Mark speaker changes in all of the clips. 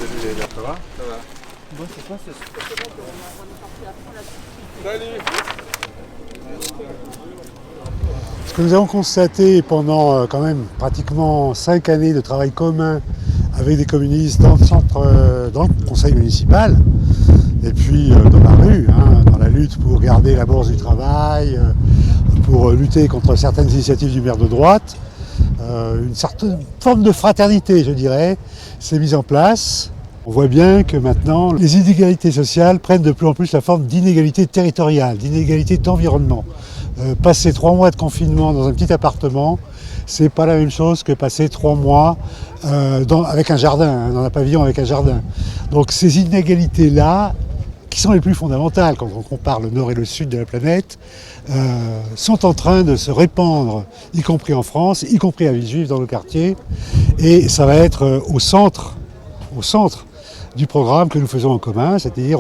Speaker 1: Salut, ça va?
Speaker 2: Ça va.
Speaker 1: Bon, c'est quoi ce...
Speaker 2: Salut.
Speaker 3: Ce que nous avons constaté pendant quand même pratiquement 5 années de travail commun avec des communistes dans le centre, dans le conseil municipal, et puis dans la rue, dans la lutte pour garder la bourse du travail, pour lutter contre certaines initiatives du maire de droite, une certaine forme de fraternité, je dirais, s'est mise en place. On voit bien que maintenant, les inégalités sociales prennent de plus en plus la forme d'inégalités territoriales, d'inégalités d'environnement. Passer 3 mois de confinement dans un petit appartement, c'est pas la même chose que passer 3 mois avec un jardin, dans un pavillon avec un jardin. Donc ces inégalités-là, qui sont les plus fondamentales quand on compare le nord et le sud de la planète, sont en train de se répandre, y compris en France, y compris à Villejuif dans le quartier. Et ça va être au centre du programme que nous faisons en commun, c'est-à-dire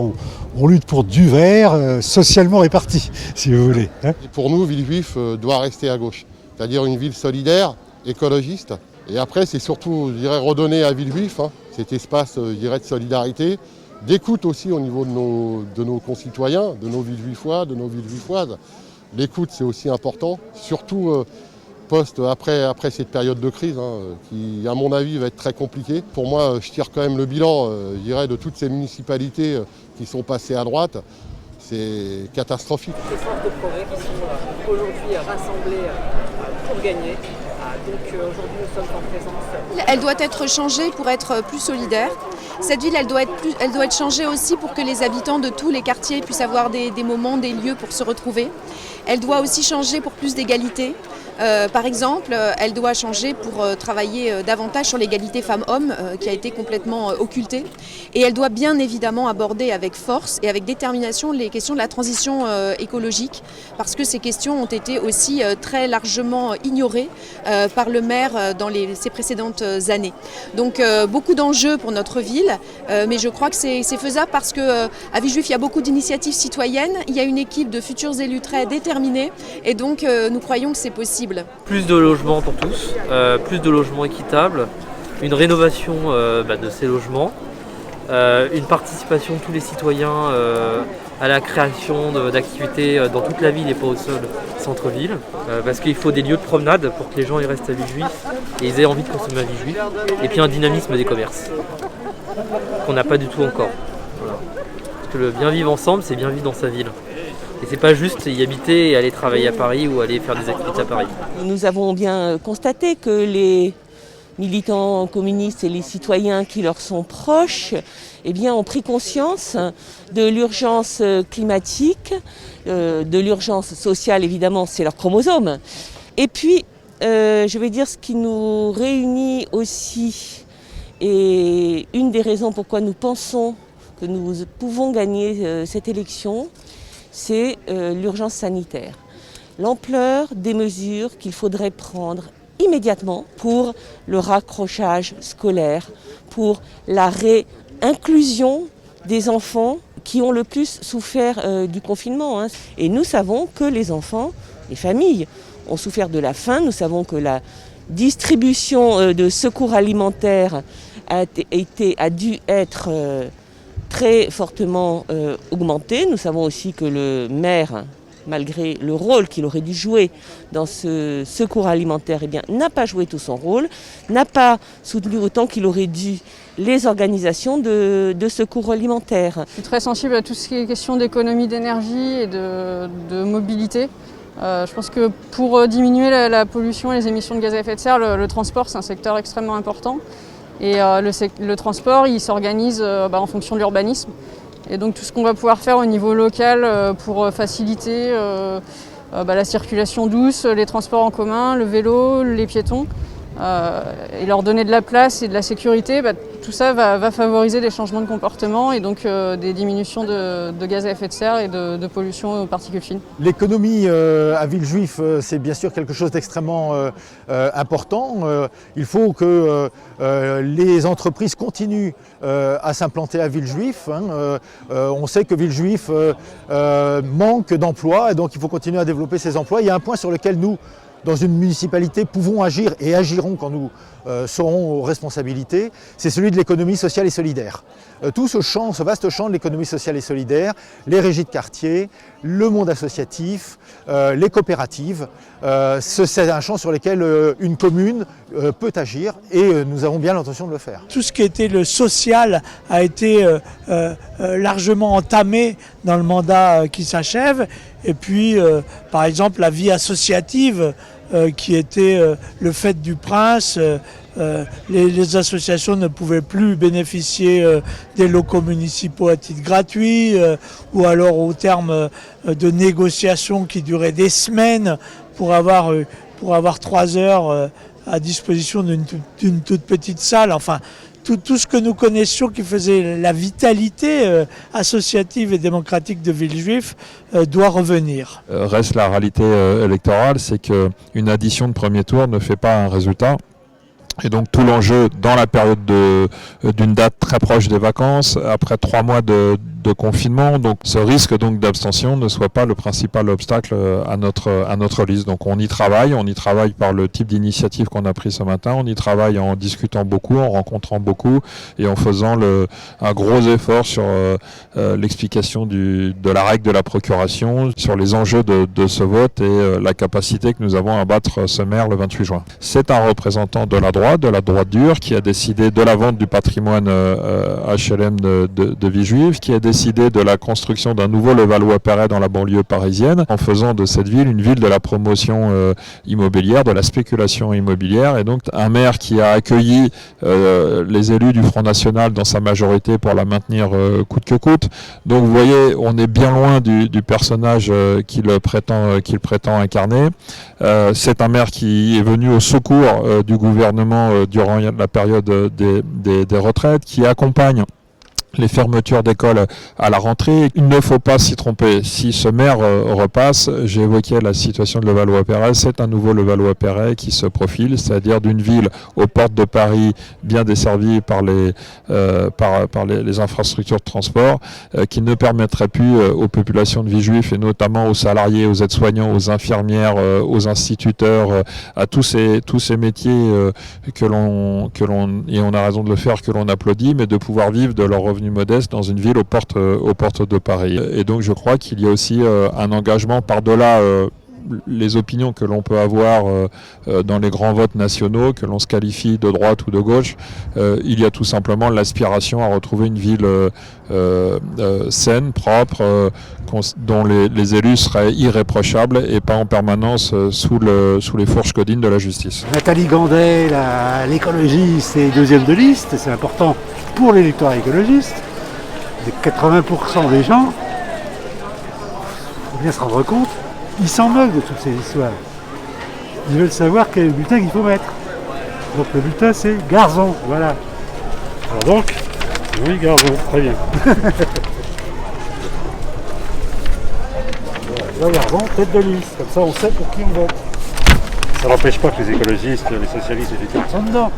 Speaker 3: on lutte pour du vert socialement réparti, si vous voulez.
Speaker 4: Pour nous, Villejuif doit rester à gauche, c'est-à-dire une ville solidaire, écologiste. Et après, c'est surtout, je dirais, redonner à Villejuif cet espace, je dirais, de solidarité, d'écoute aussi au niveau de nos concitoyens, de nos Villejuifois, de nos Villejuifoises. L'écoute, c'est aussi important, surtout après cette période de crise, qui, à mon avis, va être très compliquée. Pour moi, je tire quand même le bilan, je dirais, de toutes ces municipalités qui sont passées à droite. C'est catastrophique.
Speaker 5: Ces forces de progrès qui sont aujourd'hui rassemblées pour gagner. Donc aujourd'hui, nous sommes en présence.
Speaker 6: Elle doit être changée pour être plus solidaire. Cette ville, elle doit être changée aussi pour que les habitants de tous les quartiers puissent avoir des moments, des lieux pour se retrouver. Elle doit aussi changer pour plus d'égalité. Par exemple, elle doit changer pour travailler davantage sur l'égalité femmes-hommes qui a été complètement occultée. Et elle doit bien évidemment aborder avec force et avec détermination les questions de la transition écologique, parce que ces questions ont été aussi très largement ignorées par le maire dans ces précédentes années. Donc beaucoup d'enjeux pour notre ville, mais je crois que c'est faisable parce qu'à Villejuif, il y a beaucoup d'initiatives citoyennes, il y a une équipe de futurs élus très déterminés, et donc nous croyons que c'est possible.
Speaker 7: Plus de logements pour tous, plus de logements équitables, une rénovation de ces logements, une participation de tous les citoyens à la création d'activités dans toute la ville et pas au seul centre-ville, parce qu'il faut des lieux de promenade pour que les gens y restent à Villejuif et ils aient envie de consommer à Villejuif, et puis un dynamisme des commerces qu'on n'a pas du tout encore. Voilà. Parce que le bien vivre ensemble, c'est bien vivre dans sa ville. Et c'est pas juste y habiter et aller travailler à Paris ou aller faire des activités à Paris.
Speaker 8: Nous avons bien constaté que les militants communistes et les citoyens qui leur sont proches ont pris conscience de l'urgence climatique, de l'urgence sociale, évidemment, c'est leur chromosome. Et puis, je vais dire ce qui nous réunit aussi, et une des raisons pourquoi nous pensons que nous pouvons gagner cette élection, c'est l'urgence sanitaire. L'ampleur des mesures qu'il faudrait prendre immédiatement pour le raccrochage scolaire, pour la réinclusion des enfants qui ont le plus souffert du confinement. Et nous savons que les enfants, les familles, ont souffert de la faim. Nous savons que la distribution de secours alimentaires a dû être très fortement augmenté. Nous savons aussi que le maire, malgré le rôle qu'il aurait dû jouer dans ce secours alimentaire, n'a pas joué tout son rôle, n'a pas soutenu autant qu'il aurait dû les organisations de secours alimentaire.
Speaker 9: Je suis très sensible à tout ce qui est question d'économie d'énergie et de mobilité. Je pense que pour diminuer la pollution et les émissions de gaz à effet de serre, le transport, c'est un secteur extrêmement important. Et le transport, il s'organise en fonction de l'urbanisme. Et donc tout ce qu'on va pouvoir faire au niveau local pour faciliter la circulation douce, les transports en commun, le vélo, les piétons, et leur donner de la place et de la sécurité, tout ça va favoriser des changements de comportement et donc des diminutions de gaz à effet de serre et de pollution aux particules fines.
Speaker 10: L'économie à Villejuif, c'est bien sûr quelque chose d'extrêmement important. Il faut que les entreprises continuent à s'implanter à Villejuif. On sait que Villejuif manque d'emplois et donc il faut continuer à développer ces emplois. Il y a un point sur lequel nous, dans une municipalité, pouvons agir et agirons quand nous serons aux responsabilités, c'est celui de l'économie sociale et solidaire. Tout ce champ, ce vaste champ de l'économie sociale et solidaire, les régies de quartier, le monde associatif, les coopératives, c'est un champ sur lequel une commune peut agir et nous avons bien l'intention de le faire.
Speaker 2: Tout ce qui était le social a été largement entamé dans le mandat qui s'achève. Et puis, par exemple, la vie associative qui était le fait du prince. Les associations ne pouvaient plus bénéficier des locaux municipaux à titre gratuit ou alors au terme de négociations qui duraient des semaines pour avoir 3 heures à disposition d'une toute petite salle. Enfin, tout ce que nous connaissions qui faisait la vitalité associative et démocratique de Villejuif doit revenir.
Speaker 11: Reste la réalité électorale, c'est qu'une addition de premier tour ne fait pas un résultat. Et donc tout l'enjeu dans la période d'une date très proche des vacances, après 3 mois de confinement, donc ce risque donc d'abstention ne soit pas le principal obstacle à notre liste. Donc on y travaille par le type d'initiative qu'on a pris ce matin, on y travaille en discutant beaucoup, en rencontrant beaucoup et en faisant un gros effort sur l'explication de la règle de la procuration, sur les enjeux de ce vote et la capacité que nous avons à battre ce maire le 28 juin. C'est un représentant de la droite dure, qui a décidé de la vente du patrimoine HLM de Villejuif, qui a décidé de la construction d'un nouveau Levallois-Perret dans la banlieue parisienne, en faisant de cette ville une ville de la promotion immobilière, de la spéculation immobilière, et donc un maire qui a accueilli les élus du Front National dans sa majorité pour la maintenir coûte que coûte. Donc vous voyez, on est bien loin du personnage qu'il prétend incarner. C'est un maire qui est venu au secours du gouvernement durant la période des retraites, qui accompagne les fermetures d'écoles à la rentrée. Il ne faut pas s'y tromper. Si ce maire repasse, j'ai évoqué la situation de Levallois-Perret, c'est un nouveau Levallois-Perret qui se profile, c'est-à-dire d'une ville aux portes de Paris, bien desservie par les infrastructures de transport, qui ne permettrait plus aux populations de Villejuif et notamment aux salariés, aux aides-soignants, aux infirmières, aux instituteurs, à tous ces métiers que l'on et on a raison de le faire, que l'on applaudit, mais de pouvoir vivre de leurs revenus modeste dans une ville aux portes de Paris. Et donc je crois qu'il y a aussi un engagement par-delà les opinions que l'on peut avoir dans les grands votes nationaux, que l'on se qualifie de droite ou de gauche. Il y a tout simplement l'aspiration à retrouver une ville saine, propre, dont les élus seraient irréprochables et pas en permanence sous les fourches codines de la justice.
Speaker 3: Nathalie Gandet, l'écologiste, est deuxième de liste, c'est important pour l'électorat écologiste. 80% des gens, il faut bien se rendre compte, ils s'en moquent de toutes ces histoires. Ils veulent savoir quel est le bulletin qu'il faut mettre. Donc le bulletin c'est Garzon, voilà. Alors donc, oui Garzon, très bien. Voilà, Garzon, tête de liste, comme ça on sait pour qui on vote. Ça n'empêche pas que les écologistes, les socialistes et les sont dedans.